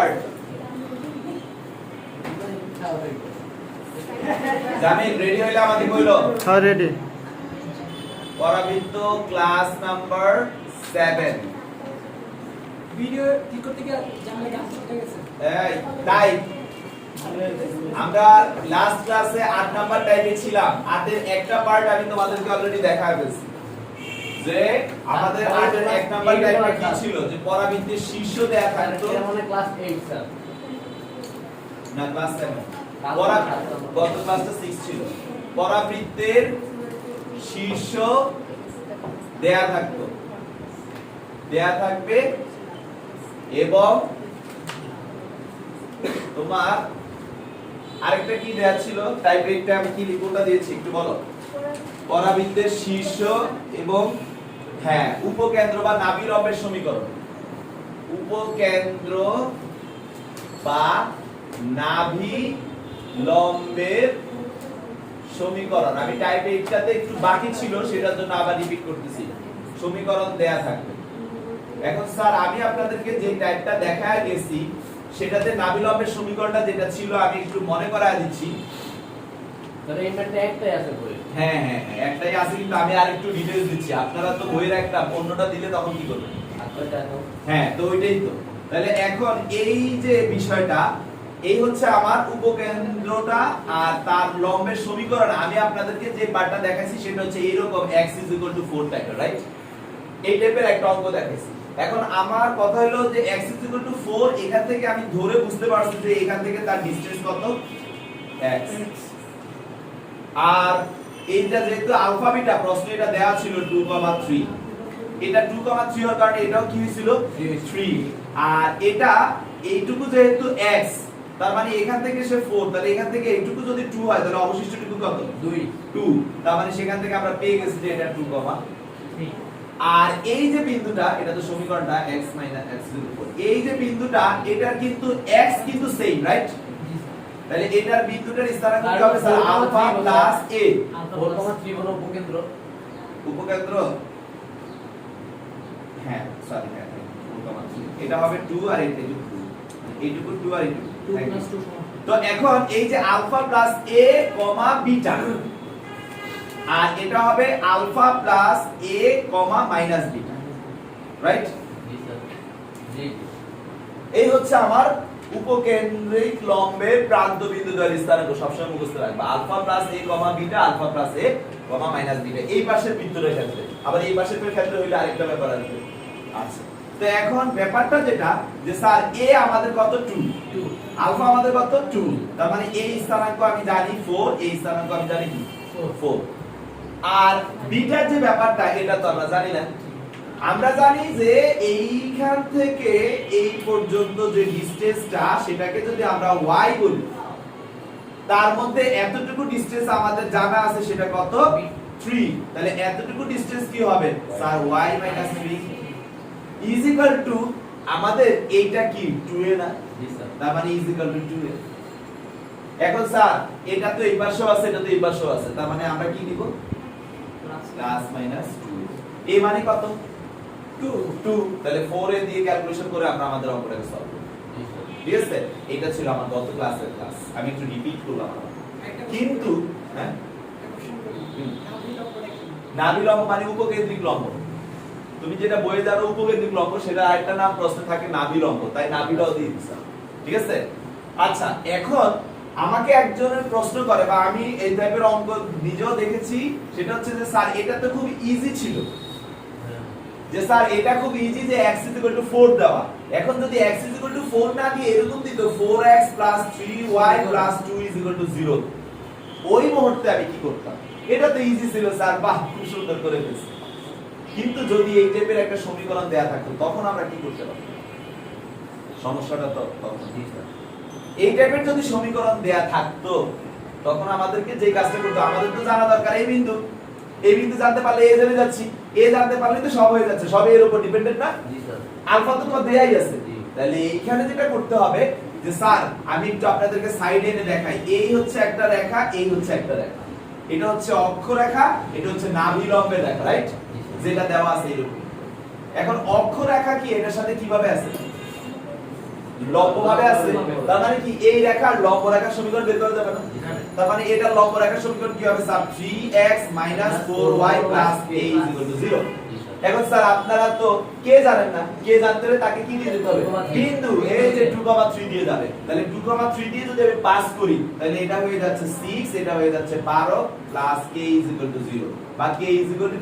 Part Jamil ready হইলে আমাকে কইলো হ্যাঁ রেডি পরাবৃত্ত ক্লাস নাম্বার 7 ভিডিও ঠিক করতে গিয়ে জানলে গান করতে গেছে এই তাই আমরা লাস্ট ক্লাসে 8 নাম্বার টাইপে ছিলাম 8 এর একটা পার্ট আমি তোমাদেরকে অলরেডি দেখায় ফেলছি যে আমাদের 8 এর 1 নাম্বার টাইপটা কি ছিল যে পরাবৃত্তের শীর্ষ দেয়া থাকতো মানে ক্লাস 8 স্যার না ক্লাস 7 গত ক্লাসটা 6 ছিল পরাবৃত্তের শীর্ষ দেয়া থাকবে এবং তোমার আরেকটা কি দেয়া ছিল টাইপটা আমি কি লিখোটা দিয়েছি একটু বলো পরাবৃত্তের শীর্ষ এবং হ্যাঁ উপকেন্দ্র বা নাভি লম্বের সমীকরণ উপকেন্দ্র বা নাভি লম্বের সমীকরণ আমি টাইপ 8টাতে একটু বাকি ছিল সেটার জন্য আবার রিপিট করতেছি সমীকরণ দেয়া থাকবে এখন স্যার আমি আপনাদেরকে যে টাইপটা দেখায় গেছি সেটাতে নাভি লম্বের সমীকরণটা যেটা ছিল আমি একটু মনে করায় দিচ্ছি তাহলে এই ম্যাথটা একটাই আছে বই হ্যাঁ হ্যাঁ হ্যাঁ একটাই আছে কিন্তু আমি আরেকটু ডিটেইলস দিচ্ছি আপনারা তো বইয়ের একটা অন্যটা দিলে তখন কি করবেন আপনারা দেখো হ্যাঁ তো ওইটাই তো তাহলে এখন এই যে বিষয়টা এই হচ্ছে আমার উপকেন্দ্রটা আর তার লম্বের সমীকরণ আমি আপনাদেরকে যে পার্টটা দেখাইছি সেটা হচ্ছে এইরকম x 4 টাইপের রাইট এই টাইপের একটা অঙ্ক দেখাইছি এখন আমার কথা হলো যে x 4 এখান থেকে আমি ধরে বুঝতে পারছি যে এখান থেকে তার ডিসটেন্স কত x আর এইটা যেহেতু আলফা বিটা প্রশ্নে এটা দেওয়া ছিল 2,3 এটা 2,3 হওয়ার কারণে এটাও কি হয়েছিল 3 আর এটা এইটুকু যেহেতু x তার মানে এখান থেকে সে 4 তাহলে এখান থেকে এইটুকু যদি 2 হয় তাহলে অবশিষ্টটুকু কত 2 তার মানে সেখান থেকে আমরা পেয়ে গেছি যে এটা 2,3 আর এই যে বিন্দুটা এটা তো সমীকরণটা x - x 4 এই যে বিন্দুটা এটার কিন্তু x কিন্তু সেম রাইট তাহলে এটার বিন্দুটার স্থানাঙ্ক কি হবে স্যার আলফা প্লাস a 4,3 হলো উপকেন্দ্র হ্যাঁ সরি হ্যাঁ 4,3 এটা হবে 2 আর এইটুকু 2 আর এইটুকু 2 + 2 সমান তো এখন এই যে alpha plus a comma beta আর এটা হবে alpha plus a comma minus beta right জি স্যার জি এই হচ্ছে আমার উপকেন্দ্রিক লম্বের প্রান্ত বিন্দু দ্বয়ের স্থানাঙ্ক সবসময় মুখস্থ রাখবা alpha plus a comma beta alpha plus a comma minus beta এই পাশের বৃত্তটার ক্ষেত্রে আবার এই পাশের ক্ষেত্রে হইলে আরেকটা ব্যাপার আসবে আচ্ছা তো এখন ব্যাপারটা যেটা যে স্যার a আমাদের কত 2 আলফা আমাদের কত 2 তার মানে এই স্থানাঙ্ক আমি জানি 4 এই স্থানাঙ্ক আমি জানি কি 4 আর বিটার যে ব্যাপারটা এটা তো আমরা জানি না আমরা জানি যে এইখান থেকে এই পর্যন্ত যে ডিসটেন্সটা সেটাকে যদি আমরা y বলি তার মধ্যে এতটুকু ডিসটেন্স আমাদের জানা আছে সেটা কত 3 তাহলে এতটুকু ডিসটেন্স কি হবে sir y - 3 is equal two আমাদের এইটা কি 2 এ না জি স্যার তার মানে ইজ ইকুয়াল টু 2 এ এখন স্যার এটা তো এই পাশেও আছে এটা তো এই পাশেও আছে তার মানে আমরা কি নিব প্লাস মাইনাস 2 এই মানে কত 2 তাহলে 4 এ দিয়ে ক্যালকুলেশন করে আমরা আমাদের অঙ্কটাকে সলভ করব ঠিক আছে এটা ছিল আমার গত ক্লাসের ক্লাস আমি একটু রিপিট করলাম কিন্তু হ্যাঁ নাভি লম্ব মানে উপকেন্দ্রিক লম্ব তুমি যেটা বইয়ে জানো উপকেন্দ্রিক লম্ব সেটা আরেকটা নাম প্রশ্নে থাকে নাভি লম্ব তাই নাভিটাও দিয়ে দিলাম ঠিক আছে আচ্ছা এখন আমাকে একজনের প্রশ্ন করে বা আমি এই টাইপের অঙ্ক নিজেও দেখেছি সেটা হচ্ছে যে স্যার এটা তো খুব ইজি ছিল যে স্যার এটা খুব ইজি যে x 4 দেওয়া এখন যদি x 4 না দিয়ে এরকম দিত 4x 3y 2 0 ওই মুহূর্তে আমি কি করতাম এটা তো ইজি ছিল স্যার বাহ খুব সুন্দর করে ফেলছি কিন্তু যদি এই টাইপের একটা সমীকরণ দেয়া থাকতো তখন আমরা কি করতে পারতাম সমস্যাটা তো তখন এই টাইপের যদি সমীকরণ দেয়া থাকতো তখন আমাদেরকে যে কাজটা করতে আমাদের তো জানা দরকার এই বিন্দু জানতে পারলে এ জেনে যাচ্ছি এ জানতে পারলে তো সব হয়ে যাচ্ছে সব এর উপর ডিপেন্ডেন্ট না জি স্যার আলফা তো তোমার দেয়াই আছে তাহলে এইখানে যেটা করতে হবে যে স্যার আমি একটু আপনাদেরকে সাইডে এনে দেখাই এই হচ্ছে একটা রেখা এই হচ্ছে একটা রেখা এটা হচ্ছে অক্ষরেখা এটা হচ্ছে নাভি লম্বের রেখা রাইট যেটা দেওয়া আছে এরকম এখন অক্ষরেখা কি এটার সাথে কিভাবে আছে লম্ব ভাবে আছে, তার মানে কি এই রেখার লম্ব রেখার সমীকরণ বের করা যাবে না? তার মানে এটা লম্ব রেখার সমীকরণ কি হবে স্যার? 3x 4y a 0। এখন স্যার আপনারা তো কে জানেন না, কে জানতে হলে তাকে কি দিয়ে দিতে হবে? বিন্দু। এই যে 2,3 দিয়ে যাবে, তাহলে 2,3 দিয়ে যদি আমি পাস করি তাহলে এটা হয়ে যাচ্ছে 6, এটা হয়ে যাচ্ছে 12 প্লাস k 0 বা k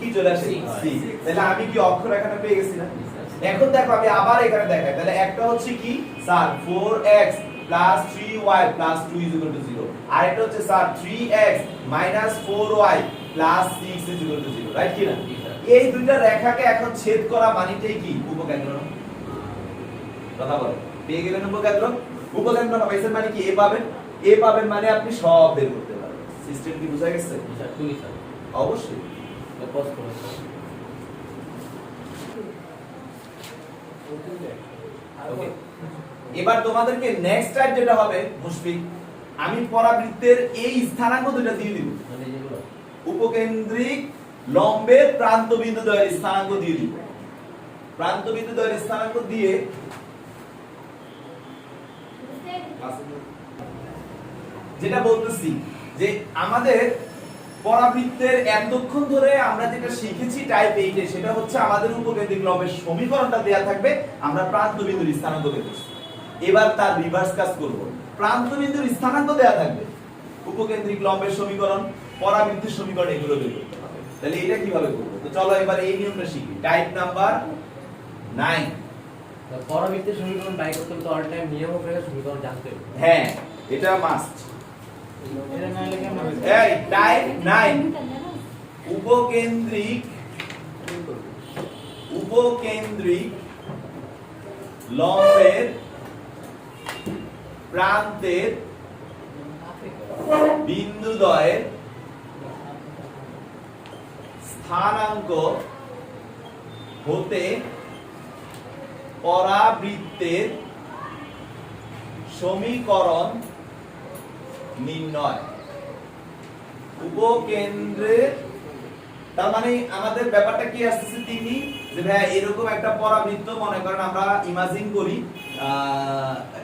কি চলে আসে 6। তাহলে আমি কি অক্ষরেখাটা পেয়ে গেছি না? এখন দেখো আমি আবার এখানে দেখাই, তাহলে একটা হচ্ছে কি স্যার 4x 3y 2 0, আর এটা হচ্ছে স্যার 3x 4y 6 0, রাইট কি না? এই দুইটা রেখাকে এখন ছেদ করা মানেটাই কি? উপকেন্দ্র না? কথা বলে পেয়ে গেলেন উপকেন্দ্র। উপকেন্দ্র পাইছেন মানে কি? এ পাবেন, এ পাবেন মানে আপনি সব বের করতে পারবেন। সিস্টেম কি বুঝা গেছে? অবশ্যই। ওকে, এবার তোমাদেরকে নেক্সট টাইপ যেটা হবে মুশফিক, আমি পরাবৃত্তের এই স্থানাঙ্ক দুটো দিয়ে দিব। উপকেন্দ্রিক লম্বের প্রান্তবিন্দু দ্বয়ের স্থানাঙ্ক দিয়ে দিব। প্রান্তবিন্দু দ্বয়ের স্থানাঙ্ক দিয়ে যেটা বলতেছি যে আমাদের পরাবৃত্তের এতক্ষণ ধরে আমরা যেটা শিখেছি টাইপ 8 এ, সেটা হচ্ছে আমাদের উপকেন্দ্রিক লম্বের সমীকরণটা দেয়া থাকবে, আমরা প্রান্তবিন্দুর স্থানাঙ্ক বের করব। এবার তার রিভার্স কাজ করব। প্রান্তবিন্দুর স্থানাঙ্ক দেয়া থাকবে, উপকেন্দ্রিক লম্বের সমীকরণ, পরাবৃত্তের সমীকরণ, এগুলো বের করতে হবে। তাহলে এটা কিভাবে করব? তো চলো এবার এই নিয়মটা শিখি। Type number 9। পরাবৃত্তের সমীকরণ বাই করতে হলে তো অল টাইম নিয়ম রেখা সমীকরণ জানতে হবে। হ্যাঁ, এটা মাস্ট। এটা না লেখা হবে। এই টাইপ 9 উপকেন্দ্রিক লম্বের প্রান্তের বিন্দুদ্বয়ের স্থানাঙ্ক হতে পরাবৃত্তের সমীকরণ নির্ণয়। উপকেন্দ্রের তার মানে আমাদের ব্যাপারটা কি আসছে তিনি, যে ভাই এরকম একটা পরাবৃত্ত মনে করেন আমরা ইমাজিন করি,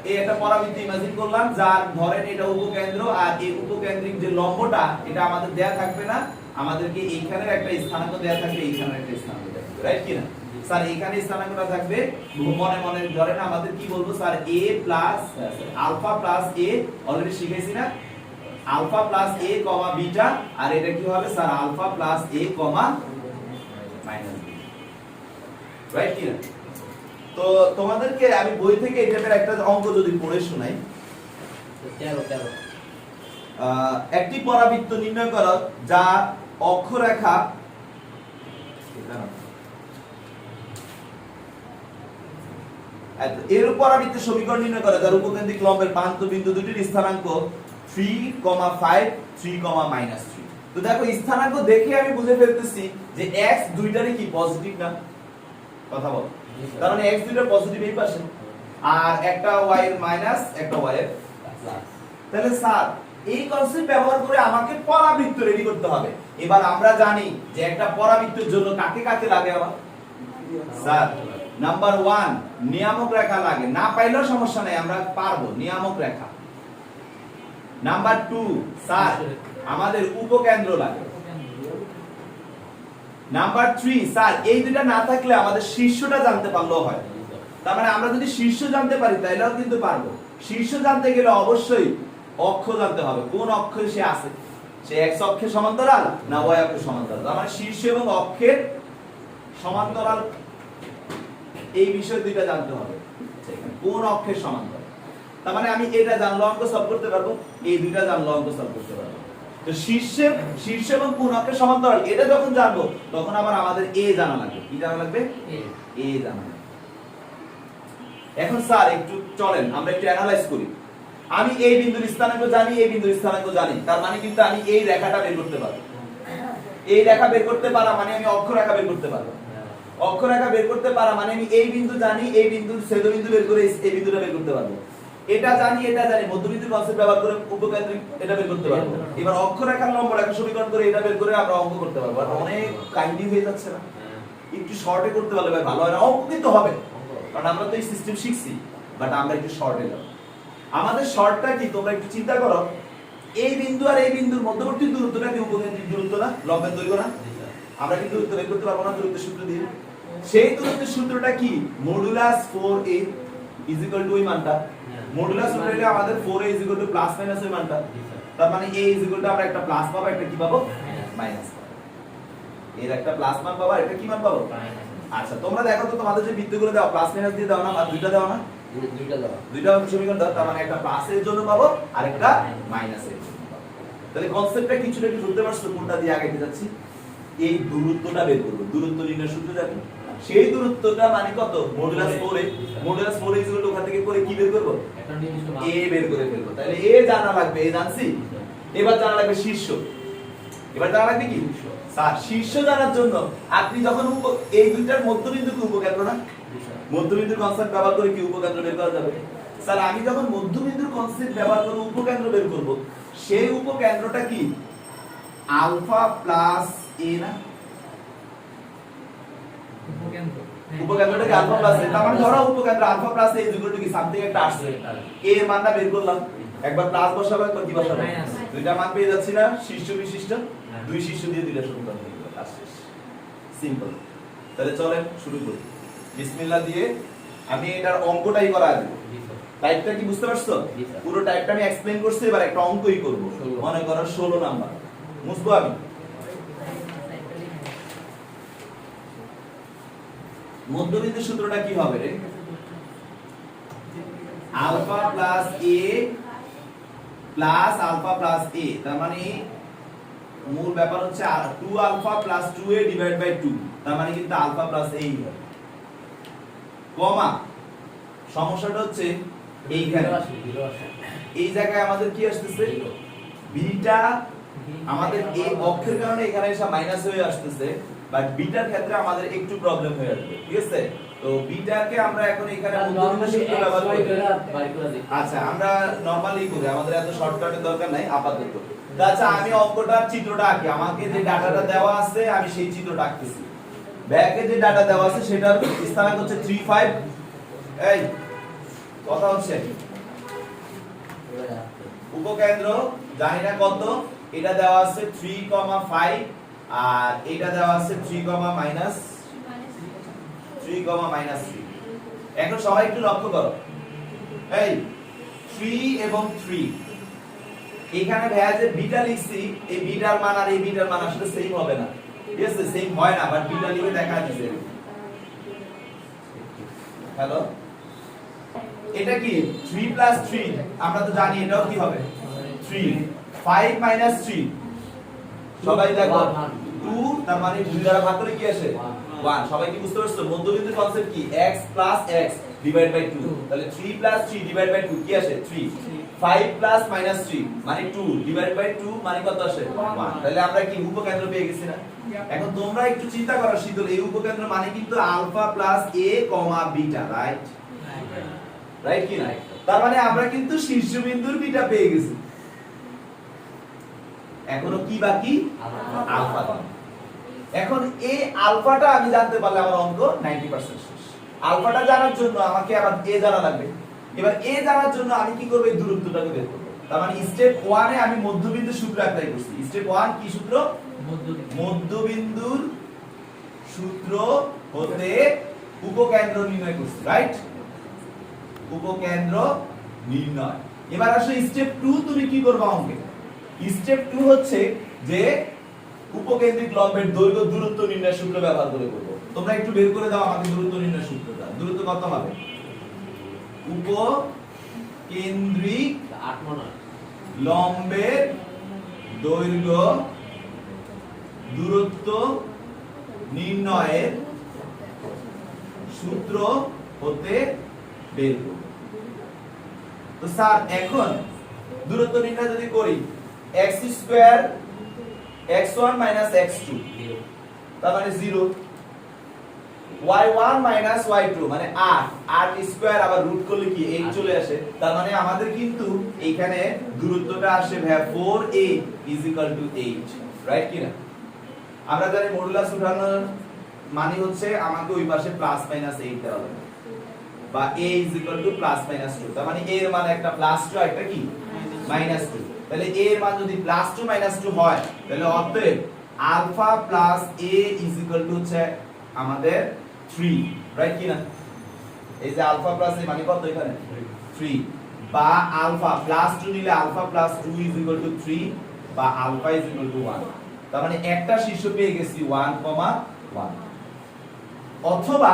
এই একটা পরাবৃত্ত ইমাজিন করলাম, যার ধরেন এটা উপকেন্দ্র, আর এই উপকেন্দ্রিক যে লম্বটা এটা আমাদের দেয়া থাকবে না, আমাদেরকে এইখানের একটা স্থানাঙ্ক দেয়া থাকবে, এইখানের একটা স্থানাঙ্ক দেয়া থাকবে, রাইট কি না? স্যার এইখানে স্থানাঙ্কটা থাকবে, মনে মনে ধরেন আমাদের কি বলবো sir, a plus alpha plus a, already শিখেছি না, alpha plus a comma beta, আর এটা কি হবে sir alpha plus a comma minus b, right কি না? তো তোমাদেরকে আমি বই থেকে এই টাইপের একটা অঙ্ক যদি পড়ে শোনাই, একটি পরাবৃত্ত নির্ণয় করো যা অক্ষরেখা এর পরাবৃত্তের সমীকরণ নির্ণয় করো যার উপকেন্দ্রিক লম্বের প্রান্তবিন্দু দুটির স্থানাঙ্ক 3, 5, 3, -3। তো দেখো স্থানাঙ্ক দেখে আমি বুঝে ফেলতেছি যে x দুইটারই কি পজিটিভ না? কথা বল। তার মানে x দুইটা পজিটিভ এই পাশে, আর একটা y এর মাইনাস, একটা y এর প্লাস। তাহলে স্যার এই কনসেপ্ট ব্যবহার করে আমাকে পরাবৃত্ত রেডি করতে হবে। এবার আমরা জানি যে একটা পরাবৃত্তের জন্য কাকে কাকে লাগে আবার স্যার? নাম্বার 1 নিয়ামক রেখা লাগে, না পাইলেও সমস্যা নাই, আমরা পারবো নিয়ামক রেখা। নাম্বার 2 স্যার আমাদের উপকেন্দ্র লাগে। নাম্বার 3 স্যার এই দুটো না থাকলে আমাদের শীর্ষটা জানতে পারলেও হয়। তার মানে আমরা যদি শীর্ষ জানতে পারি তাহলেও কিন্তু পারবো। শীর্ষ জানতে গেলে অবশ্যই অক্ষ জানতে হবে, কোন অক্ষে সে আছে, সে x অক্ষের সমান্তরাল না y অক্ষের সমান্তরাল। তার মানে শীর্ষ এবং অক্ষের সমান্তরাল, এই বিষয় দুইটা জানতে হবে, কোন অক্ষের সমান্তরাল। তার মানে আমি এটা জানলে অঙ্ক সলভ করতে পারবো, এই দুইটা জানলে অঙ্ক সলভ করতে পারবো। তো শীর্ষ এবং কোন অক্ষের সমান্তরাল এটা যখন জানবো তখন আবার আমাদের a জানা লাগবে। কি জানা লাগবে? a জানা লাগবে। এখন স্যার একটু চলেন আমরা একটু অ্যানালাইজ করি। আমি এই বিন্দুর স্থানাঙ্ক জানি, এই বিন্দুর স্থানাঙ্ক জানি, তার মানে কিন্তু আমি এই রেখাটা বের করতে পারবো। এই রেখা বের করতে পারা মানে আমি অক্ষরেখা বের করতে পারবো। অক্ষরেখা বের করতে পারা মানে আমি এই বিন্দু জানি, এই বিন্দুর ছেদবিন্দু বের করে এই বিন্দুটা বের করতে পারবো। এটা জানি, এটা জানি, মধ্যবিন্দুর কনসেপ্ট ব্যবহার করে উপকেন্দ্রিক এটা বের করতে পারবো। এবার অক্ষরেখার লম্ব রেখা সমীকরণ করে এটা বের করে আমরা অঙ্ক করতে পারবো। আর অনেক কাহিনী হয়ে যাচ্ছে না? একটু শর্টে করতে পারলে ভাই ভালো হয় না? অঙ্ক কিন্তু হবে, কারণ আমরা তো এই সিস্টেম শিখছি। বাট আমরা একটু শর্টে যাব। আমাদের শর্টটা কি তোমরা একটু চিন্তা করো, এই বিন্দু আর এই বিন্দুর মধ্যবর্তী দূরত্বটা কি উপকেন্দ্রিক দূরত্ব না, লম্বের দৈর্ঘ্য না? আমরা কি দূরত্ব বের করতে পারবো না দূরত্বের সূত্র দিয়ে? সেই দূরত্বের সূত্রটা কি? Modulus 4a is equal two ওই মানটা। মডুলাস সূত্র হলে আমাদের 4a is equal two plus minus ওই মানটা। তার মানে a ইজ ইকুয়াল টু আমরা একটা প্লাস পাবো, একটা কি পাবো? মাইনাস পাবো। এর একটা প্লাস মান পাবো, একটা কি মান পাবো? আচ্ছা তোমরা দেখো তো তোমাদের যে বৃত্তগুলো দাও প্লাস মাইনাস দিয়ে দাও না, আর দুইটা দাও না? দুইটা সমীকরণ দাও, তার মানে একটা প্লাসের জন্য পাবো আর একটা মাইনাসের জন্য পাবো। তাহলে কনসেপ্টটা কিছুটা একটু বুঝতে পারছো কোনটা দিয়ে আগাইতে যাচ্ছি? এই দূরত্বটা বের করব, দূরত্ব নির্ণয় সূত্র জানি, সেই দূরত্বটা মানে কত? Modulus 4a। Modulus 4a is equal two ওখান থেকে করে কি বের করব? a বের করে ফেলবো। তাহলে a জানা লাগবে, a জানছি। এবার জানা লাগবে শীর্ষ। এবার জানা লাগবে কি? স্যার শীর্ষ জানার জন্য আপনি যখন এই দুইটার মধ্যবিন্দুকে উপকেন্দ্র না, মধ্যবিন্দুর কনসেপ্ট ব্যবহার করে কি উপকেন্দ্র বের করা যাবে? স্যার আমি যখন মধ্যবিন্দুর কনসেপ্ট ব্যবহার করে উপকেন্দ্র বের করব, সেই উপকেন্দ্রটা কি আলফা প্লাস a না? উপকেন্দ্রটা কি আলফা প্লাস a? তার মানে ধরো উপকেন্দ্র alpha plus a is equal to কি সামথিং একটা আসছে, a এর মানটা বের করলাম, একবার প্লাস বসাবো একবার কি বসাবো, দুইটা মান পেয়ে যাচ্ছি না, শীর্ষ বিশিষ্ট, দুই শীর্ষ দিয়ে দুইটা সমীকরণ হয়ে গেল, কাজ শেষ, সিম্পল। তাহলে চলেন শুরু করি বিসমিল্লাহ দিয়ে। আমি এটার অঙ্কটাই করা দেব। টাইপটা কি বুঝতে পারছো? পুরো টাইপটা আমি এক্সপ্লেইন করছি, এবার একটা অঙ্কই করব। মনে করো 16 নাম্বার মুছবো আমি। মধ্যবিন্দুর সূত্রটা কি হবে রে? Alpha plus a plus alpha plus a, তার মানে মূল ব্যাপার হচ্ছে 2 alpha plus 2a divide by 2, তার মানে কিন্তু আলফা প্লাস a হবে, কমা সমস্যাটা হচ্ছে এইখানে এই জায়গায় আমাদের কি আসতেছে? বিটা আমাদের এই অক্ষের কারণে এখানে এসে মাইনাস হয়ে আসতেছে, বাট বিটার ক্ষেত্রে আমাদের একটু প্রবলেম হয়ে আসবে, ঠিক আছে? তো বিটাকে আমরা এখন এখানে মধ্যবিন্দু সূত্র ব্যবহার করি। আচ্ছা আমরা নরমালি করি, আমাদের এত শর্টকাটের দরকার নাই আপাতত। আচ্ছা আমি অঙ্কটার চিত্রটা আঁকি, আমাকে যে ডাটাটা দেওয়া আছে আমি সেই চিত্রটা আঁকতেছি। ব্যাকে যে ডাটা দেওয়া আছে সেটার স্থানাঙ্ক হচ্ছে 3 5। এই কথা হচ্ছে উপকেন্দ্র জানি না কত, এটা দেওয়া আছে 3, 5 আর এটা দেওয়া আছে 3, -3, এখন সবাই একটু লক্ষ্য করো, এই 3 এবং 3 এখানে ভাইয়া যে বিটা লিখছি, এই বিটার মান আর এই বিটার মান আসলে সেম হবে না, ঠিক আছে? সেম হয় না, বাট বিটা লিখে দেখা দিছে। হ্যালো, এটা কি 3 + 3 আমরা তো জানি এটাও কি হবে 3, 5 - 3 সবাই দেখো 2, তার মানে 2 দ্বারা ভাগ করলে কি আসে 1। সবাই কি বুঝতে পারছো? মধ্যবিন্দুর কনসেপ্ট কি? x + x ডিভাইড বাই 2, তাহলে 3 + 3 ডিভাইড বাই 2 কি আসে 3, 5 + -3 মানে 2 ডিভাইড বাই 2 মানে কত আসে 1। তাহলে আমরা কি উপকেন্দ্র পেয়ে গেছি না? এখন তোমরা একটু চিন্তা করো শীতল, এই উপকেন্দ্র মানে কিন্তু alpha plus a, beta, right? Right কি না? তার মানে আমরা কিন্তু শীর্ষবিন্দুর বিটা পেয়ে গেছি, এখনো কি বাকি? আলফা। এখন এই আলফাটা আমি জানতে পারলে আমার অঙ্ক 90% শেষ। আলফাটা জানার জন্য আমাকে আবার a জানা লাগবে। এবার a জানার জন্য আমি কি করব? এই দূরত্বটাকে বের করব। তার মানে স্টেপ 1 এ আমি মধ্যবিন্দুর সূত্র অ্যাপ্লাই করছি। স্টেপ 1 কি সূত্র? মধ্যবিন্দুর সূত্র হতে উপকেন্দ্র নির্ণয় করছি, রাইট? উপকেন্দ্র নির্ণয়। এবার আসলে স্টেপ 2 তুমি কি করবে অঙ্কে? স্টেপ 2 হচ্ছে যে উপকেন্দ্রিক লম্বের দৈর্ঘ্য দূরত্ব নির্ণয় সূত্র ব্যবহার করে করব। তোমরা একটু বের করে দাও আমাকে দূরত্ব নির্ণয় সূত্রটা। দূরত্ব কত হবে? উপকেন্দ্রিক লম্বের দৈর্ঘ্য দূরত্ব নির্ণয়ের সূত্র হতে বের করব। তো স্যার এখন দূরত্ব নির্ণয় যদি করি x² x1 - x2 তার মানে 0, y1 - y2 মানে 8 স্কয়ার, আবার রুট করলে কি 8 চলে আসে। তার মানে আমাদের কিন্তু এখানে দূরত্বটা আসে ভাই 4a = 8, রাইট কি না? আমরা জানি মডুলাস উঠানোর মানে হচ্ছে আমাকে ওই পাশে প্লাস মাইনাস 8 দেওয়া হবে। বা a is equal to plus minus 2 তার মানে a এর মান একটা প্লাস 2 আর একটা কি মাইনাস 2 তাহলে a এর মান যদি প্লাস 2 মাইনাস 2 হয় তাহলে অতএব alpha plus a is equal to হচ্ছে আমাদের 3 রাইট কি না এই যে আলফা প্লাস a মানে কত এখানে 3 বা আলফা প্লাস 2 নিলে alpha plus 2 is equal to 3 বা আলফা is equal to 1 তার মানে একটা শীর্ষ পেয়ে গেছি 1,1 অথবা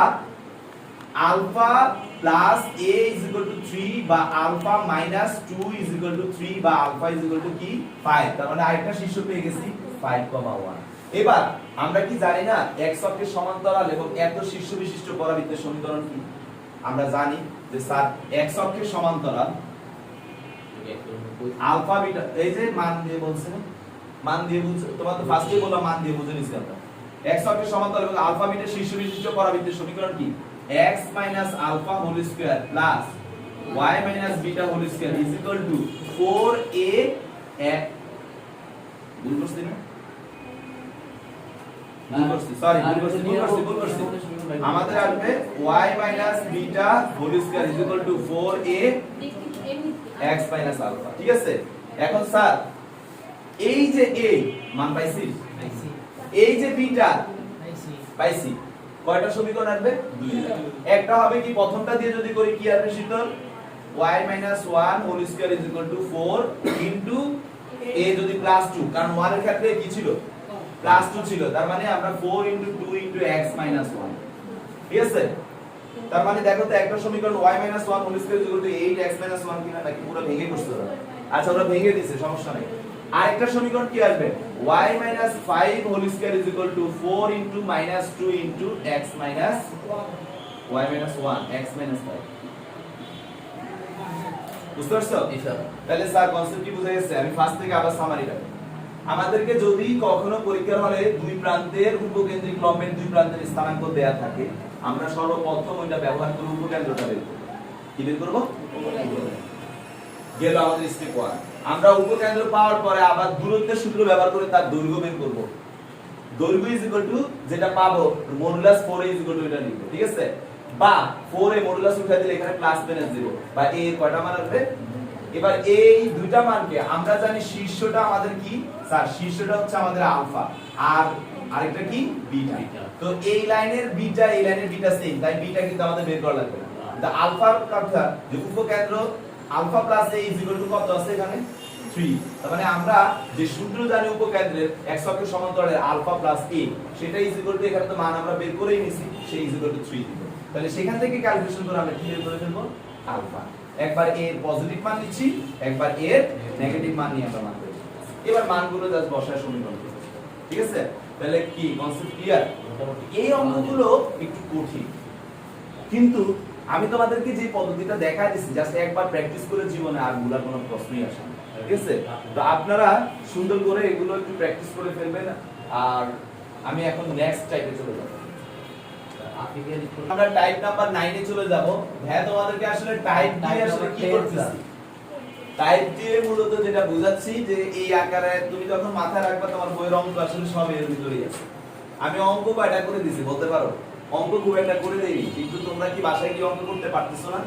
alpha plus a is equal to 3 বা alpha minus 2 is equal to 3 বা আলফা is equal to কি 5 তার মানে আরেকটা শীর্ষ পেয়ে গেছি 5,1 এবার আমরা কি জানি না x অক্ষের সমান্তরাল এবং এত শীর্ষ বিশিষ্ট পরাবৃত্তের সমীকরণ কি আমরা জানি যে স্যার x অক্ষের সমান্তরাল আলফা বিটা এই যে মান দিয়ে বলছে না মান দিয়ে বুঝছো তোমার তো ফার্স্টে বললাম মান দিয়ে বুঝে নিছি আমরা x অক্ষের সমান্তরাল এবং আলফা বিটা শীর্ষ বিশিষ্ট পরাবৃত্তের সমীকরণ কি x minus alpha whole square plus y minus beta whole square is equal to 4a ভুল করছি না ভুল করছি সরি ভুল করছি আমাদের আসবে y minus beta whole square is equal to 4a x minus alpha ঠিক আছে এখন স্যার এই যে a মান পাইছি এই যে বিটা পাইছি কয়টা সমীকরণ আসবে দুইটা একটা হবে কি প্রথমটা দিয়ে যদি করি কি আসবে শীতল y 1 whole square is equal to 4 into a যদি প্লাস 2 কারণ 1 এর ক্ষেত্রে কি ছিল প্লাস 2 ছিল তার মানে আমরা 4 ইনটু 2 ইনটু x 1 ঠিক আছে তার মানে দেখো তো একটা সমীকরণ y 1 whole square is equal to 8x 1 কিনা নাকি পুরো ভেঙে করতে হবে আচ্ছা ওরা ভেঙে দিয়েছে সমস্যা নাই আরেকটা সমীকরণ কি আসবে y 5 whole square is equal to 4 into -2 into x minus y 1 x 5 বুঝতে পারছো তাহলে স্যার কনসেপ্ট কি বুঝা গেছে আমি ফার্স্ট থেকে আবার সামারি রাখি আমাদেরকে যদি কখনো পরীক্ষার হলে দুই প্রান্তের উপকেন্দ্রিক লম্বের দুই প্রান্তের স্থানাঙ্ক দেয়া থাকে আমরা সর্বপ্রথম ওইটা ব্যবহার করে উপকেন্দ্রটা বের করব কি বের করব গেল আমাদের স্টেপ 1 আমরা উপকেন্দ্র পাওয়ার পরে আবার দূরত্বের সূত্র ব্যবহার করে তার দৈর্ঘ্য বের করব দৈর্ঘ্য ইজ ইকুয়াল টু যেটা পাবো মডুলাস 4 ইজ ইকুয়াল টু এটা লিখব ঠিক আছে বা 4 এ মডুলাস উঠা দিলে এখানে প্লাস মাইনাস 0 বা a এর কয়টা মান আসবে এবার এই দুইটা মানকে আমরা জানি শীর্ষটা আমাদের কি স্যার শীর্ষটা হচ্ছে আমাদের আলফা আর আরেকটা কি বিটা তো এই লাইনের বিটা এই লাইনের বিটা সেম তাই বিটা কিন্তু আমাদের বের করা লাগবে না আলফার কথা যে উপকেন্দ্র alpha plus a is equal to কত আছে এখানে 3 তার মানে আমরা যে সূত্র জানি উপকেন্দ্রের x অক্ষের সমান্তরালের আলফা প্লাস a সেটা ইজ ইকুয়াল টু এখানে তো মান আমরা বের করেই নিছি সেই ইজ ইকুয়াল টু 3 দিব তাহলে সেখান থেকে ক্যালকুলেশন করে আমরা কি বের করে ফেলবো আলফা একবার a এর পজিটিভ মান নিচ্ছি একবার a এর নেগেটিভ মান নিয়ে আমরা মান করব এবার মানগুলো জাস্ট বসায় সমীকরণ করব ঠিক আছে তাহলে কি কনসেপ্ট ক্লিয়ার এই অঙ্কগুলো একটু কঠিন কিন্তু আমি তোমাদেরকে যে পদ্ধতিটা দেখাই দিছি জাস্ট একবার প্র্যাকটিস করে জীবনে আর ভুলার কোনো প্রশ্নই আসে না ঠিক আছে তো আপনারা সুন্দর করে এগুলো একটু প্র্যাকটিস করে ফেলবেন আর আমি এখন নেক্সট টাইপে চলে যাব আমরা টাইপ নাম্বার 9 এ চলে যাব হ্যাঁ তোমাদেরকে আসলে টাইপ দিয়ে আসলে কি করতেছি টাইপ দিয়ে মূলত যেটা বোঝাচ্ছি যে এই আকারে তুমি যখন মাথায় রাখবা তোমার বইয়ের অঙ্ক আসলে সব এর ভিতরেই আছে আমি অঙ্ক কয়টা করে দিছি বলতে পারো অঙ্ক খুব একটা করে দেইনি কিন্তু তোমরা কি বাসায় কি অঙ্ক করতে পারতেছো না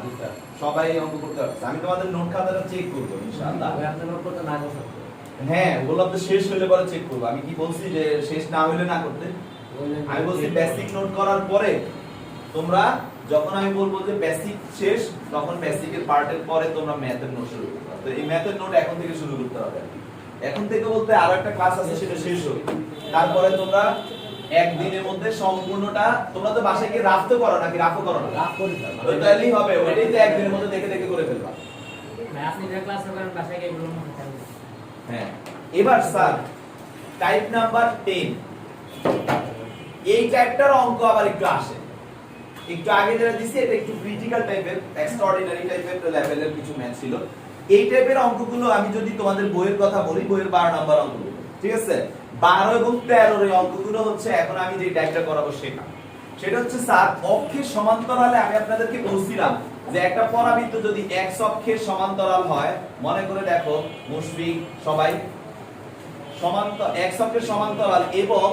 সবাই অঙ্ক করতে পারতেছে আমি তোমাদের নোট খাতাটা চেক করব ইনশাআল্লাহ আপনি নোট করতে না করতে হ্যাঁ বললাম তো শেষ হলে পরে চেক করব আমি কি বলছি যে শেষ না হলে না করতে আমি বলছি বেসিক নোট করার পরে তোমরা যখন আমি বলবো যে বেসিক শেষ তখন বেসিকের পার্টের পরে তোমরা ম্যাথের নোট শুরু করবে তো এই ম্যাথের নোট এখন থেকে শুরু করতে হবে এখন থেকে বলতে আরো একটা ক্লাস আছে সেটা শেষ হবে তারপরে তোমরা একদিনের মধ্যে সম্পূর্ণটা তোমরা তো বাসায় গিয়ে রাফ তো করো নাকি রাফও করো না রাফ করি স্যার তো তাহলেই হবে ওইটাই তো একদিনের মধ্যে দেখে দেখে করে ফেলবা ভাই আপনি যে ক্লাস করেন বাসায় গিয়ে এগুলো মনে থাকবে হ্যাঁ এবার স্যার টাইপ নাম্বার 10 এই টাইপটার অঙ্ক আবার একটু আসে একটু আগে যেটা দিছি এটা একটু ক্রিটিক্যাল টাইপের এক্সট্রাঅর্ডিনারি টাইপের লেভেলের কিছু ম্যাথ ছিল এই টাইপের অঙ্কগুলো আমি যদি তোমাদের বইয়ের কথা বলি বইয়ের 12 নাম্বার অঙ্কগুলো ঠিক আছে 12 এবং 13 এর অঙ্কগুলো হচ্ছে এখন আমি যে টাইপটা করাবো সেটা হচ্ছে স্যার অক্ষের সমান্তরালে আমি আপনাদেরকে বলছিলাম যে একটা পরাবৃত্ত যদি x অক্ষের সমান্তরাল হয় মনে করে দেখো মুশফিক সবাই x অক্ষের সমান্তরাল এবং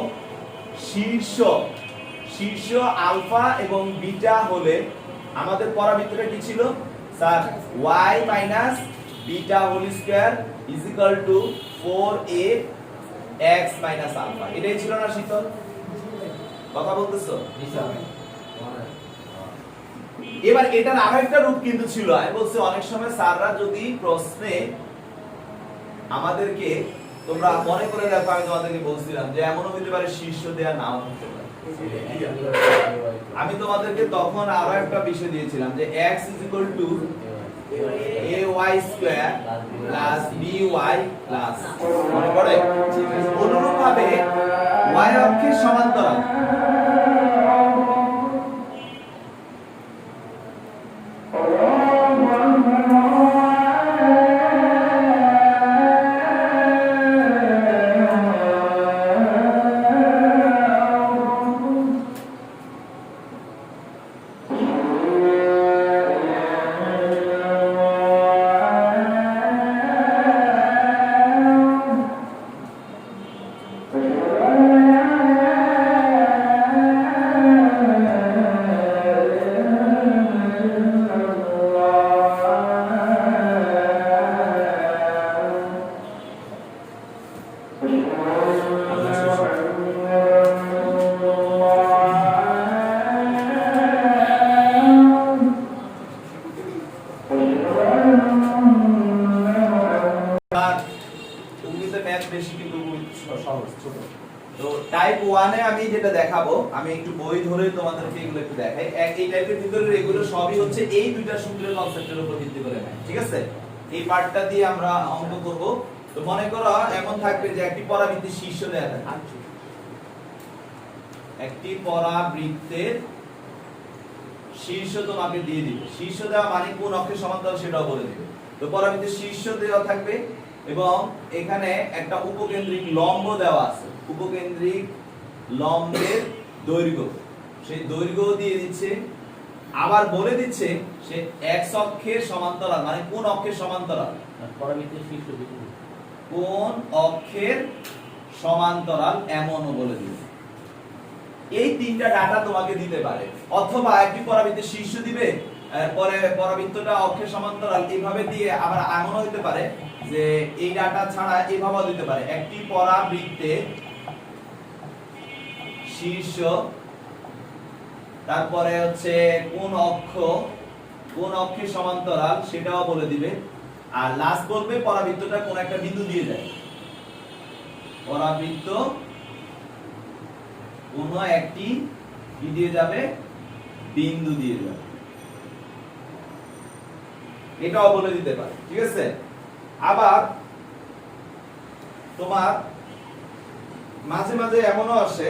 শীর্ষ আলফা এবং বিটা হলে আমাদের পরাবৃত্তটা কি ছিল sir y minus beta whole square is equal to 4a x minus alpha, এটাই ছিল না শীতল? কথা বলতেছো? জি স্যার। এবার এটার আরেকটা রূপ কিন্তু ছিল, আমি বলছি অনেক সময় স্যাররা যদি প্রশ্নে আমাদেরকে, তোমরা মনে করে দেখো আমি তোমাদেরকে বলছিলাম যে এমনও হতে পারে শীর্ষ দেয়া নাও হতে পারে। আমি তোমাদেরকে তখন আরো একটা বিষয় দিয়েছিলাম যে x is equal to ay square plus by plus, মনে পড়ে? অনুরূপ ভাবে y অক্ষের সমান্তরাল টাইপ 1 এ আমি যেটা দেখাবো, আমি একটু বই ধরে তোমাদেরকে এগুলো একটু দেখাই। এই টাইপের ভিতরে এগুলো সবই হচ্ছে এই দুইটা সূত্রের কনসেপ্টের উপর ভিত্তি করে নেয়, ঠিক আছে? এই পার্টটা দিয়ে আমরা অঙ্ক করব। তো মনে করো এমন থাকবে যে একটি পরাবৃত্তের শীর্ষ দেয়া থাকবে, একটি পরাবৃত্তের শীর্ষ তোমাকে দিয়ে দিবে। শীর্ষ দেওয়া মানে কোন অক্ষের সমান্তরাল সেটাও বলে দিবে। তো পরাবৃত্তের শীর্ষ দেওয়া থাকবে এবং এখানে একটা উপকেন্দ্রিক লম্ব দেওয়া আছে, উপকেন্দ্রিক লম্বের দৈর্ঘ্য, সেই দৈর্ঘ্য দিয়ে দিচ্ছে। আবার বলে দিচ্ছে সে x অক্ষের সমান্তরাল মানে কোন অক্ষের সমান্তরাল, পরাবৃত্তের শীর্ষ কোন অক্ষের সমান্তরাল এমনও বলে দিচ্ছে। এই তিনটা ডাটা তোমাকে দিতে পারে, অথবা একটি পরাবৃত্তের শীর্ষ দিবে, পরে পরাবৃত্তটা অক্ষের সমান্তরাল এইভাবে দিয়ে, আবার এমনও হতে পারে যে এই ডাটা ছাড়া এইভাবেও দিতে পারে একটি পরাবৃত্তের শীর্ষ, তারপরে হচ্ছে কোন অক্ষের সমান্তরাল সেটাও বলে দিবে, আর লাস্ট বলবে পরাবৃত্তটা কোন একটা বিন্দু দিয়ে যায়, পরাবৃত্ত কোন একটি কি দিয়ে যাবে, বিন্দু দিয়ে যাবে, এটাও বলে দিতে পারে, ঠিক আছে? আবার তোমার মাঝে মাঝে এমনও আসে,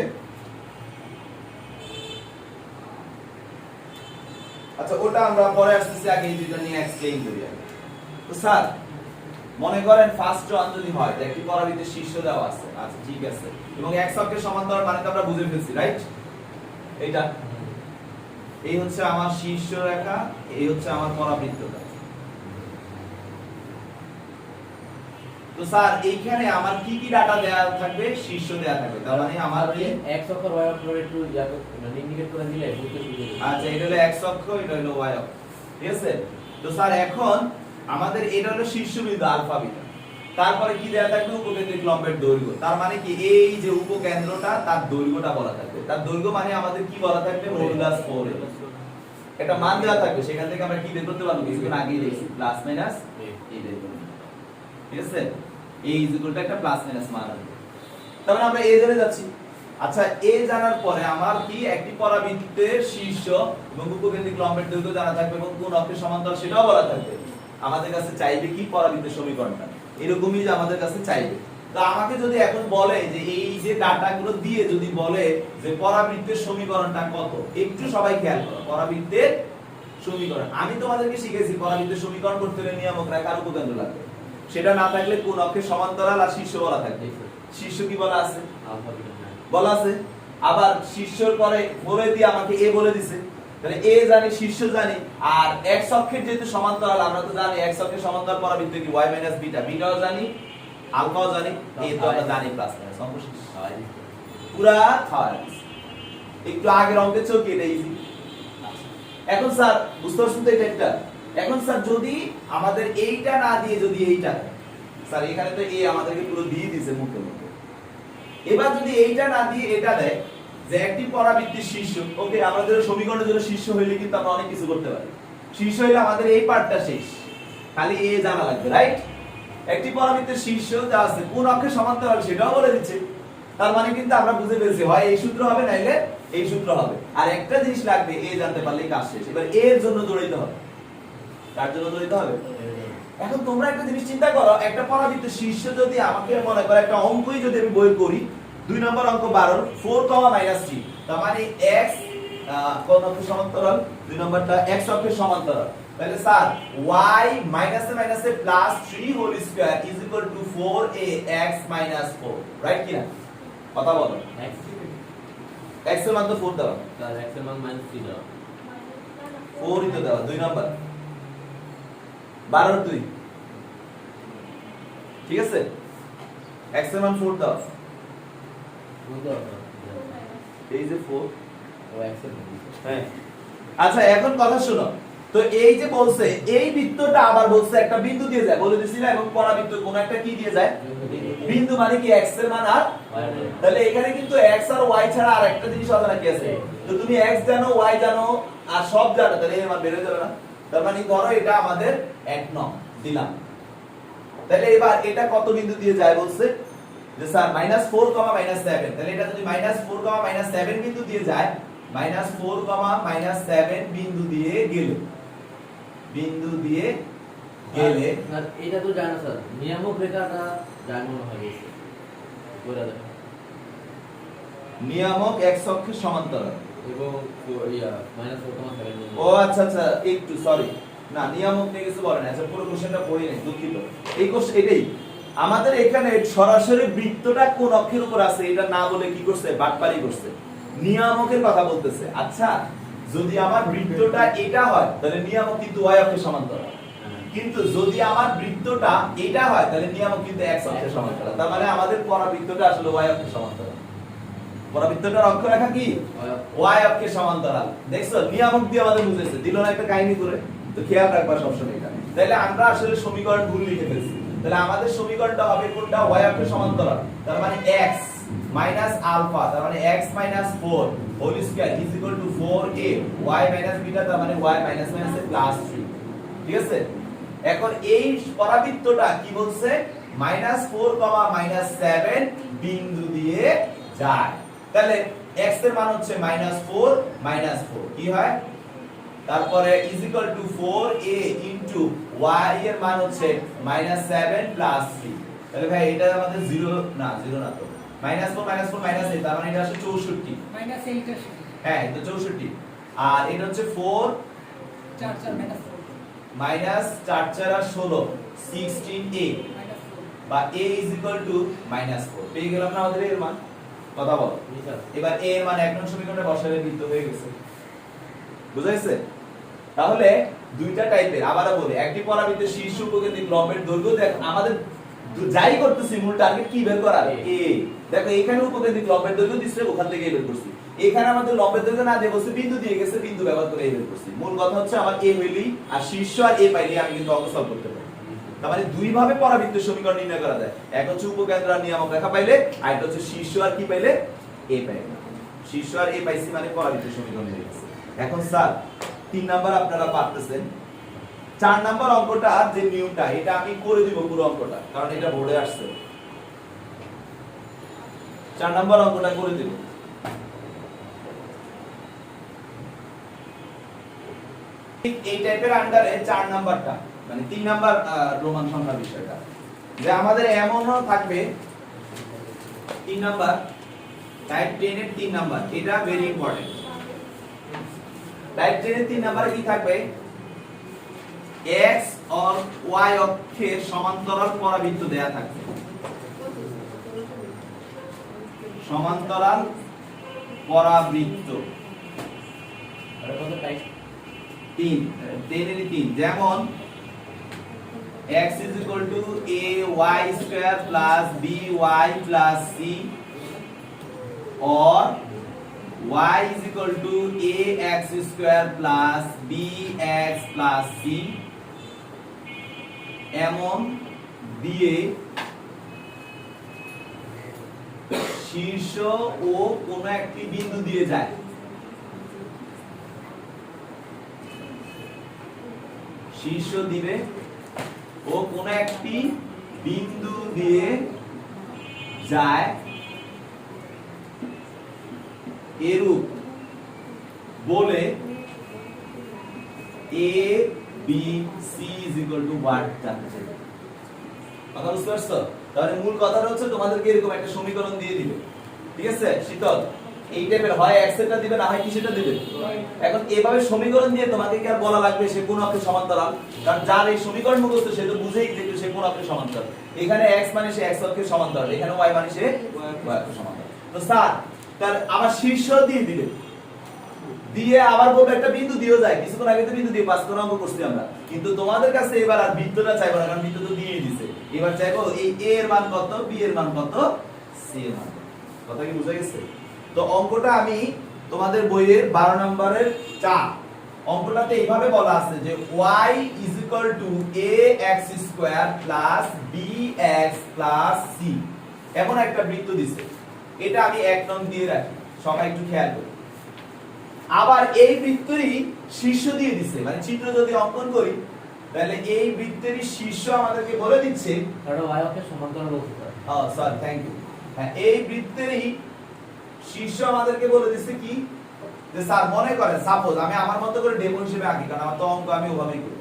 আচ্ছা ওটা আমরা পরে আসতেছি, আগে এই দুটো নিয়ে এক্সপ্লেইন করি। তো স্যার মনে করেন ফার্স্ট ওয়ান যদি হয় যে একটি পরাবৃত্তের শীর্ষ দেওয়া আছে, আচ্ছা ঠিক আছে, এবং x অক্ষের সমান্তরাল মানে তো আমরা বুঝে ফেলছি, রাইট? এইটা এই হচ্ছে আমার শীর্ষ রেখা, এই হচ্ছে আমার পরাবৃত্তটা। তো স্যার এইখানে আমার কি কি ডাটা দেয়া থাকবে, শীর্ষ দেয়া থাকবে, তার মানে আমার কি x অক্ষ y অক্ষ একটু মানে ইন্ডিকেট করে দিলে বুঝতে সুবিধা হবে। আচ্ছা এটা হলো x অক্ষ, এটা হলো y অক্ষ, ঠিক আছে? তো স্যার এখন আমাদের এটা হলো শীর্ষবিন্দু আলফা বিটা, তারপরে কি দেয়া থাকবে, উপকেন্দ্রিক লম্বের দৈর্ঘ্য, তার মানে কি এই যে উপকেন্দ্রটা তার দৈর্ঘ্যটা বলা থাকবে, তার দৈর্ঘ্য মানে আমাদের কি বলা থাকবে, মডুলাস 4 এটা মান দেওয়া থাকবে, সেখান থেকে আমরা কি বের করতে পারবো, কিছুক্ষণ আগেই দেখছি প্লাস মাইনাস এই বের করব, ঠিক আছে? এই ইকুয়ালটা একটা প্লাস মাইনাস মান আছে, তাহলে আমরা এ জেনে যাচ্ছি। আচ্ছা এ জানার পরে আমার কি একটি পরাবৃত্তের শীর্ষ এবং উপকেন্দ্রিক লম্বের দৈর্ঘ্য জানা থাকবে এবং কোন অক্ষের সমান্তরাল সেটাও বলা থাকবে। আমাদের কাছে চাইবে কি, পরাবৃত্তের সমীকরণটা, এরকমই যে আমাদের কাছে চাইবে। তো আমাকে যদি এখন বলে যে এই যে ডাটাগুলো দিয়ে যদি বলে যে পরাবৃত্তের সমীকরণটা কত, একটু সবাই খেয়াল করো, পরাবৃত্তের সমীকরণ আমি তোমাদেরকে শিখেছি পরাবৃত্তের সমীকরণ করতে হলে নিয়ামক রেখার উপকেন্দ্র লাগবে, সেটা না থাকলে কোন অক্ষের সমান্তরাল আর শীর্ষ বলা থাকবে। শীর্ষ কি বলা আছে, বলা আছে, আবার শীর্ষের পরে বলে দিয়ে আমাকে এ বলে দিছে, তাহলে এ জানি, শীর্ষ জানি, আর x অক্ষের যেহেতু সমান্তরাল আমরা তো জানি x অক্ষের সমান্তরাল পরাবৃত্ত কি y - বিটা, বিটাও জানি, আলফাও জানি, এ তো আমরা জানি প্লাস মাইনাস, অঙ্ক শেষ, পুরা খাওয়া। একটু আগের অঙ্কের চেয়েও কি এটা ইজি, এখন স্যার বুঝতে পারছেন তো এটা একটা। এখন স্যার যদি আমাদের এইটা না দিয়ে যদি এইটা দেয়, স্যার এখানে তো এই আমাদেরকে পুরো দিয়ে দিয়েছে মুখে মুখে, এবার যদি এইটা না দিয়ে এটা দেয় যে একটি পরাবৃত্তির শীর্ষ, ওকে আমাদের সমীকরণের জন্য শীর্ষ হইলে কিন্তু আমরা অনেক কিছু করতে পারি। শীর্ষ হইলে আমাদের এই পার্টটা শেষ, খালি এ জানা লাগবে, রাইট? একটি পরাবৃত্তির শীর্ষ যা আছে কোন অক্ষের সমান্তরাল সেটাও বলে দিচ্ছে। তার মানে কিন্তু আমরা বুঝে ফেলছি হয় এই সূত্র হবে নাইলে এই সূত্র হবে। আর একটা জিনিস লাগবে, এ জানতে পারলেই কাজ শেষ। এবার এর জন্য দৌড়াইতে হবে। কার জন্য দৌড়াইতে হবে? এখন তোমরা একটা জিনিস চিন্তা করো, একটা পরাবৃত্তির শীর্ষ যদি আমাকে মনে করো একটা অঙ্কই যদি আমি বই করি, 2 নম্বর অঙ্ক 12 4, -3, তার মানে x কোন অক্ষের সমান্তরাল? 2 নম্বরটা x অক্ষের সমান্তরাল। তাহলে স্যার y মাইনাসে মাইনাসে +3 whole square is equal to 4ax - 4, right কি না? কথা বলো। x এর মান তো 4 দাও, তার x এর মান -3 দাও, 4 ই তো দাও 2 নম্বর 12 2, ঠিক আছে? x এর মান 4 দাও, এই যে 4, ও x এর মান। হ্যাঁ। আচ্ছা এখন কথা শোনো, তো এই যে বলছে এই বৃত্তটা আবার বলছে একটা বিন্দু দিয়ে যায় বলে দিছি না, এবং পরাবৃত্ত কোন একটা কি দিয়ে যায়? বিন্দু মানে কি x এর মান আর, তাহলে এখানে কিন্তু x আর y ছাড়া আর একটা জিনিস অজানা কি আছে? তো তুমি x জানো, y জানো আর সব জানো, তাহলে এর মান বের হয়ে যাবে না? তার মানে ধরো এটা আমাদের 1 নং দিলাম। তাহলে এবার এটা কত বিন্দু দিয়ে যায় বলছে যে স্যার -4, -7, তাহলে এটা যদি -4, -7 বিন্দু দিয়ে যায়, -4, -7 বিন্দু দিয়ে গেলে আর এটা তো জানো স্যার, নিয়ামক রেখাটা জানো মনে হয় বেশি বলে দাও, নিয়ামক x অক্ষের সমান্তরাল এবং -4,7 ও আচ্ছা আচ্ছা একটু সরি, না নিয়ামক নিয়ে কিছু বলে না। আচ্ছা পুরো কোশ্চেনটা পড়ি নাই, দুঃখিত। এই কোশ্চেন এটাই আমাদের এখানে সরাসরি বৃত্তটা কোন অক্ষের উপর আছে এটা না বলে কি করছে? বাটপারি করছে, নিয়ামকের কথা বলতেছে। আচ্ছা যদি আমার বৃত্তটা এটা হয় তাহলে নিয়ামক কিন্তু y অক্ষের সমান্তরাল, কিন্তু যদি আমার বৃত্তটা এটা হয় তাহলে নিয়ামক কিন্তু x অক্ষের সমান্তরাল। তার মানে আমাদের পরাবৃত্তটা আসলে y অক্ষের সমান্তরাল। পরাবৃত্তটার অক্ষরেখা কি? y অক্ষের সমান্তরাল। দেখছো নিয়ামক দিয়ে আমাদের বুঝাইছে, দিল না একটা কাহিনী করে। তো খেয়াল রাখবা সবসময় এটা। তাহলে আমরা আসলে সমীকরণ ভুল লিখে ফেলছি। তাহলে আমাদের সমীকরণটা হবে কোনটা? y অক্ষের সমান্তরাল। তার মানে x মাইনাস আলফা, তার মানে x minus 4 whole square is equal to 4a y minus beta, তার মানে y মাইনাস মাইনাসে প্লাস 3, ঠিক আছে? এখন এই পরাবৃত্তটা কি বলছে? -4, -7 বিন্দু দিয়ে যায়। তাহলে x এর মান হচ্ছে -4, -4 কি হয়? তারপরে is equal to 4a into y এর মান হচ্ছে -7 প্লাস 3। তাহলে ভাই এটা আমাদের 0 না, 0 না তো, -4 -4 -8, তার মানে এটা আসলে 64, -8 এর হ্যাঁ এটা 64। আর এটা হচ্ছে 4 4 4 -4 -4 4 আর 16 16a বা a ইজ ইকুয়াল টু -4 পেয়ে গেলাম না আমাদের এর মান? কথা বলো। এবার a এর মান 1 নং সমীকরণে বসালে বৃত্ত হয়ে গেছে, বুঝাইছে? তাহলে দুইটা টাইপের, আবারো বলি, একটি পরাবৃত্তের শীর্ষ উপকেন্দ্রিক লম্বের দৈর্ঘ্য দেখো আমাদের যাই করতেছি মূল টার্গেট কি বের করা? a। দেখো এখানে উপকেন্দ্রিক লম্বের দৈর্ঘ্য দিছে, ওখান থেকে বের করছি। এখানে আমাদের লম্বের দৈর্ঘ্য না দিয়ে বলছে বিন্দু দিয়ে গেছে, বিন্দু ব্যবহার করে বের করছি। মূল কথা হচ্ছে আমার a হইলি আর শীর্ষ আর a পাইলে আমি কিন্তু অঙ্ক সলভ করতে পারি। তার মানে দুই ভাবে পরাবৃত্তের সমীকরণ নির্ণয় করা যায়। এক হচ্ছে উপকেন্দ্র আর নিয়ামক রেখা পাইলে, আর একটা হচ্ছে শীর্ষ আর কি পাইলে? a পাইলে। শীর্ষ আর a পাইছি মানে পরাবৃত্তের সমীকরণ হয়ে গেছে। এখন স্যার 3 নাম্বার আপনারা পারতেছেন, 4 নাম্বার অঙ্কটা যে নিয়মটা এটা আমি করে দিব পুরো অঙ্কটা, কারণ এটা বোর্ডে আসছে। 4 নাম্বার অঙ্কটা করে দিব। এই টাইপের আন্ডারে 4 নাম্বারটা মানে 3 নাম্বার রোমান সংখ্যা বিষয়টা যে আমাদের এমনও থাকবে 3 নাম্বার টাইপ 10 এর 3 নাম্বার, এটা ভেরি ইম্পর্টেন্ট। টাইপ 10 এর 3 নাম্বারে কি থাকবে? x और y অক্ষের সমান্তরাল পরাবৃত্ত দেয়া থাকবে। সমান্তরাল পরাবৃত্ত আর কত টাইপ? 3 10 এর 3, যেমন x is equal to ay square plus by plus c or y is equal to ax square plus bx plus c এমন দিয়ে শীর্ষ ও কোন একটি বিন্দু দিয়ে যায়। শীর্ষ দিবে ও কোন একটি বিন্দু দিয়ে যায় এরূপ বলে a b c is equal to what জানতে চাই। কথা বুঝতে পারছো? তাহলে মূল কথাটা হচ্ছে তোমাদেরকে এরকম একটা সমীকরণ দিয়ে দিবে, ঠিক আছে শীতল? এই টাইপের হয় x এরটা দিবে না হয় কি সেটা দিবে। এখন এভাবে সমীকরণ দিয়ে তোমাকে কি আর বলা লাগবে সে কোন অক্ষের সমান্তরাল? কারণ যার এই সমীকরণ মুখস্থ সে তো বুঝেই যে সে কোন অক্ষের সমান্তরাল। এখানে x মানে সে x অক্ষের সমান্তরাল, এখানে y মানে সে y অক্ষের সমান্তরাল। তো স্যার তার আবার শীর্ষ দিয়ে দিবে, দিয়ে আবার বলবে একটা বিন্দু দিয়েও যায়। কিছুক্ষণ আগে তো বিন্দু দিয়ে 5 করে অঙ্ক করছি আমরা, কিন্তু তোমাদের কাছে এবার আর বৃত্তটা চাইবো না, কারণ বৃত্ত তো দিয়ে দিয়েছে। এবার চাইবো এই a এর মান কত, b এর মান কত, c এর মান কত। কথা কি বুঝা গেছে? তো অঙ্কটা আমি তোমাদের বইয়ের 12 নম্বরের 4 অঙ্কটাতে এইভাবে বলা আছে যে y is equal to ax square plus bx plus c এমন একটা বৃত্ত দিছে। এটা আমি 1 নং দিয়ে রাখি, সবাই একটু খেয়াল করো। আবার এই বৃত্তেরই শীর্ষ দিয়ে দিছে, মানে চিত্র যদি অঙ্কন করি তাহলে এই বৃত্তেরই শীর্ষ আমাদেরকে বলে দিচ্ছে কারণ y অক্ষের সমান্তরাল বলতে পারে। Sorry thank you. হ্যাঁ, এই বৃত্তেরই শীর্ষ আমাদেরকে বলে দিচ্ছে কি যে স্যার মনে করেন সাপোজ আমি আমার মতো করে ডেমো হিসেবে আঁকি, কারণ আমার তো অঙ্ক আমি ওভাবেই করব।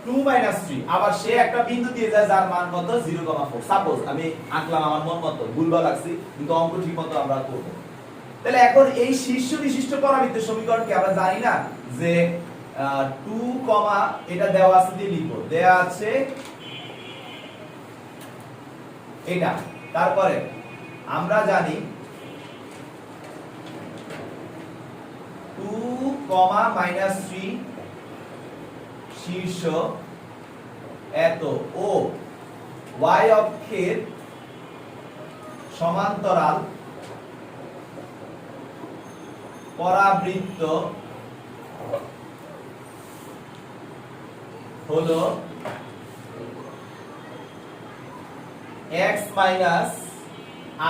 2 - 3 আবার সে একটা বিন্দু দিয়ে যায় যার মান কত 0,4। সাপোজ আমি আঁকলাম আমার মন মতো, ভুলভাল আঁকছি কিন্তু অঙ্ক ঠিকমতো আমরা করব। তাহলে এখন এই শীর্ষ বিশিষ্ট পরাবৃত্তের সমীকরণকে আমরা জানি না যে 2, এটা দেওয়া আছে দিয়ে লিখব, দেয়া আছে এটা। তারপরে আমরা জানি 2, -3 শীর্ষ এত ও y অক্ষের সমান্তরাল পরাবৃত্ত হলো x minus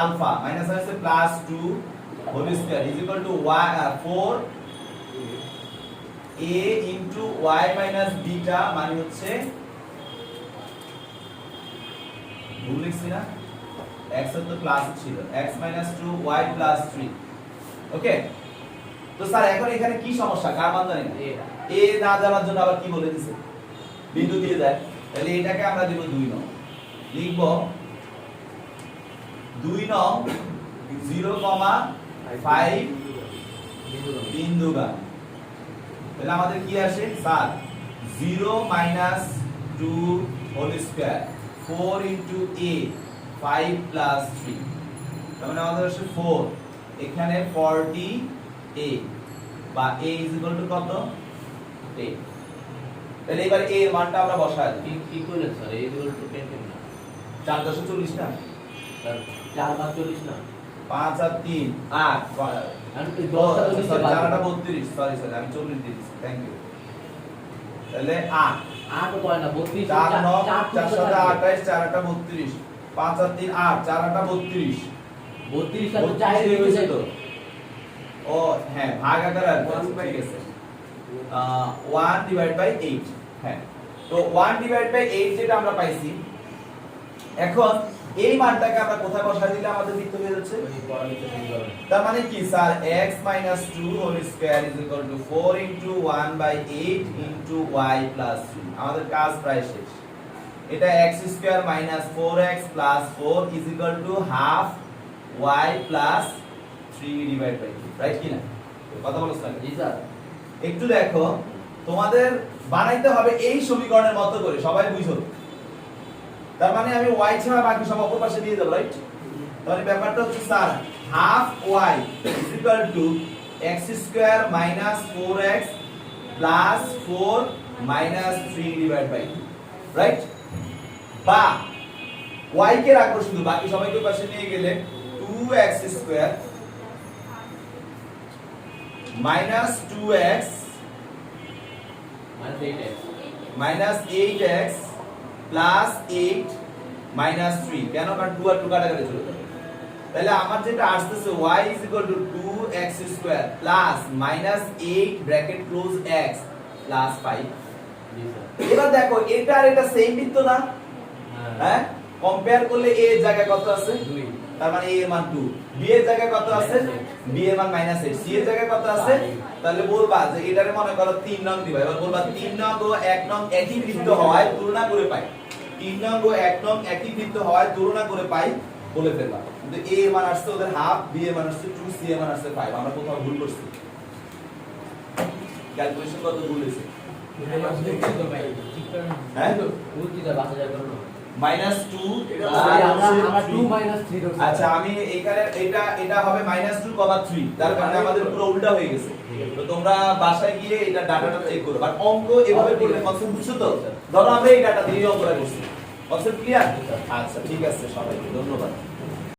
alpha minus আছে plus 2 whole square is equal to y 4 a into y minus beta মানে হচ্ছে ভুল লিখছি না, x এর তো প্লাস ছিল, x minus 2 y plus 3। ওকে, তো স্যার এখন এখানে কি সমস্যা, কার মান জানি না, a না জানার জন্য আবার কি বলে দিছে বিন্দু দিয়ে দেয়। তাহলে এটাকে আমরা দেব 2 নং, লিখব 2 নং 0,5 বিন্দুগামী। তাহলে আমাদের কি আসে sir 0 - 2 whole square 4 into a 5 plus 3, তার মানে আমাদের আসে 4, এখানে 40a বা a is equal to কত 10। তাহলে এবার a এর মানটা আমরা বসাই দিই। কি করলেন স্যার? a ইকুয়াল টু 10 কেন? 4 × 40 না, স্যার 4 + 40 না, 5 আর 3 8 আমি তো 10টা তো নিচে বাদ 4টা 32, সরি আমি 40 দিয়ে দিয়েছি, থ্যাংক ইউ। তাহলে 8 8 কয় না 32, 4 9 4 4 7 28 4 8 32, 5 আর 3 8 4 8 32, 32 টা তো 4 32 এর হয়েছে নিচে তো। ও হ্যাঁ, ভাগ আকারে আসবে, ঠিক আছে। 1/8, হ্যাঁ, তো 1/8 যেটা আমরা পাইছি, এখন এই মানটাকে আমরা কোথায় বসাই দিলে আমাদের বৃত্ত হয়ে যাচ্ছে? তার মানে কি sir x - 2 whole square is equal to 4 into 1/8 into y plus 3। আমাদের কাজ প্রায় শেষ। এটা x square minus 4x plus 4 is equal to half y plus 3 divided by 2, right কি না? কথা বলছ না? জি স্যার। একটু দেখো, তোমাদের বানাইতে হবে এই সমীকরণের মতো করে, সবাই বুঝো। তার মানে আমি y ছাড়া বাকি সব অপর পাশে দিয়ে দেব, রাইট? তাহলে ব্যাপারটা হচ্ছে sir half y is equal to x square minus 4x plus 4 minus 3 divided by 2, right? বা y কে রাখবো শুধু, বাকি সবাইকে পাশে নিয়ে গেলে 2x square minus 2x minus 8x minus 8x plus 8 minus 3 কেন কারণ 2 আর 2 কাটাকাটি চলে যাবে তাহলে আমার যেটা আসতেছে y 2x² plus minus 8 bracket close x plus 5 জি স্যার এবার দেখো এটা আর এটা সেম বৃত্ত না হ্যাঁ কম্পেয়ার করলে a এর জায়গায় কত আছে 2 তার মানে a এর মান 2 b এর জায়গায় কত আছে b এর মান -8 c এর জায়গায় কত আছে তাহলে বলবা যে এটারে মনে করো 3 নং দিবা এবার বলবা 3 নং ও 1 নং একই বৃত্ত হওয়ায় তুলনা করে পাই 3 নং ও 1 নং একই বৃত্ত হওয়ায় তুলনা করে পাই বলে ফেলবা কিন্তু a এর মান আসছে ওদের হাফ b এর মান আসছে 2 c এর মান আসছে 5 আমরা কোথাও ভুল করছি ক্যালকুলেশন কত ভুল হয়েছে হ্যাঁ উল্টিটা বাসা যায় করো -2 আমরা 2 3 ধরছি আচ্ছা আমি এখানে এটা হবে -2, 3 তার কারণে আমাদের পুরো উল্টা হয়ে গেছে তো তোমরা বাসায় গিয়ে এটা ডাটাটা চেক করো বাট অঙ্ক এভাবে করলে কনসেপ্ট বুঝছো তো ধরো আমরা এই ডাটা দিয়ে অঙ্কটা করছি কনসেপ্ট ক্লিয়ার আচ্ছা ঠিক আছে সবাইকে ধন্যবাদ